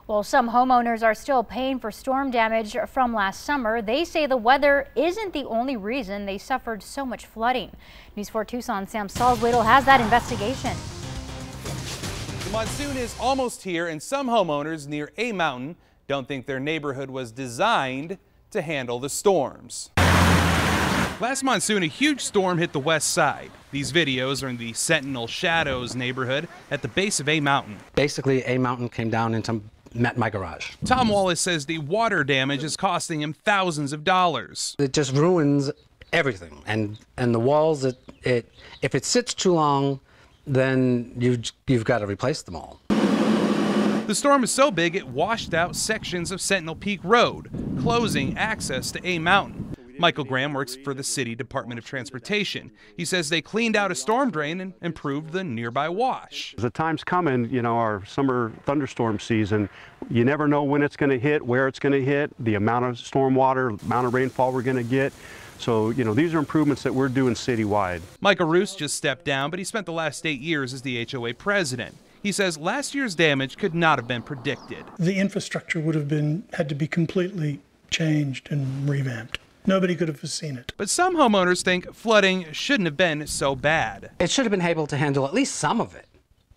Well, some homeowners are still paying for storm damage from last summer. They say the weather isn't the only reason they suffered so much flooding. News 4 Tucson Sam Salzwedel has that investigation. The monsoon is almost here, and some homeowners near a mountain don't think their neighborhood was designed to handle the storms. Last monsoon, a huge storm hit the west side. These videos are in the Sentinel Shadows neighborhood at the base of A Mountain. Basically, A Mountain came down and met my garage. Tom Wallace says the water damage is costing him thousands of dollars. It just ruins everything. And the walls, if it sits too long, then you've got to replace them all. The storm is so big it washed out sections of Sentinel Peak Road, closing access to A Mountain. Michael Graham works for the City Department of Transportation. He says they cleaned out a storm drain and improved the nearby wash. The time's coming, our summer thunderstorm season. You never know when it's going to hit, where it's going to hit, the amount of storm water, amount of rainfall we're going to get. So, these are improvements that we're doing citywide. Michael Roos just stepped down, but he spent the last 8 years as the HOA president. He says last year's damage could not have been predicted. The infrastructure would have had to be completely changed and revamped. Nobody could have foreseen it. But some homeowners think flooding shouldn't have been so bad. It should have been able to handle at least some of it.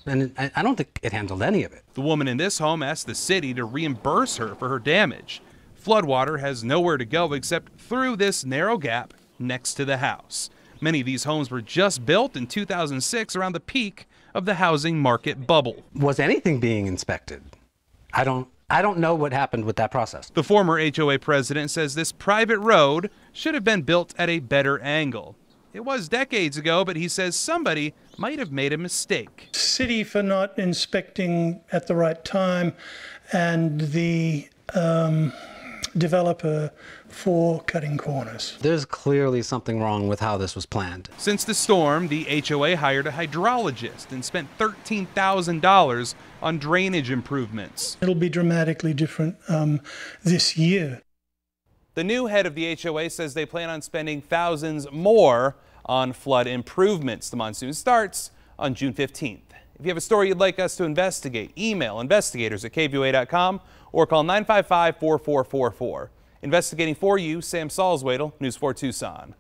And I don't think it handled any of it. The woman in this home asked the city to reimburse her for her damage. Floodwater has nowhere to go except through this narrow gap next to the house. Many of these homes were just built in 2006 around the peak of the housing market bubble. Was anything being inspected? I don't know what happened with that process. The former HOA president says this private road should have been built at a better angle. It was decades ago, but he says somebody might have made a mistake. City for not inspecting at the right time, and the developer for cutting corners. There's clearly something wrong with how this was planned. Since the storm, the HOA hired a hydrologist and spent $13,000 on drainage improvements. It'll be dramatically different this year. The new head of the HOA says they plan on spending thousands more on flood improvements. The monsoon starts on June 15th. If you have a story you'd like us to investigate, email investigators@KVOA.com or call 955-4444. Investigating for you, Sam Salzwedel, News 4 Tucson.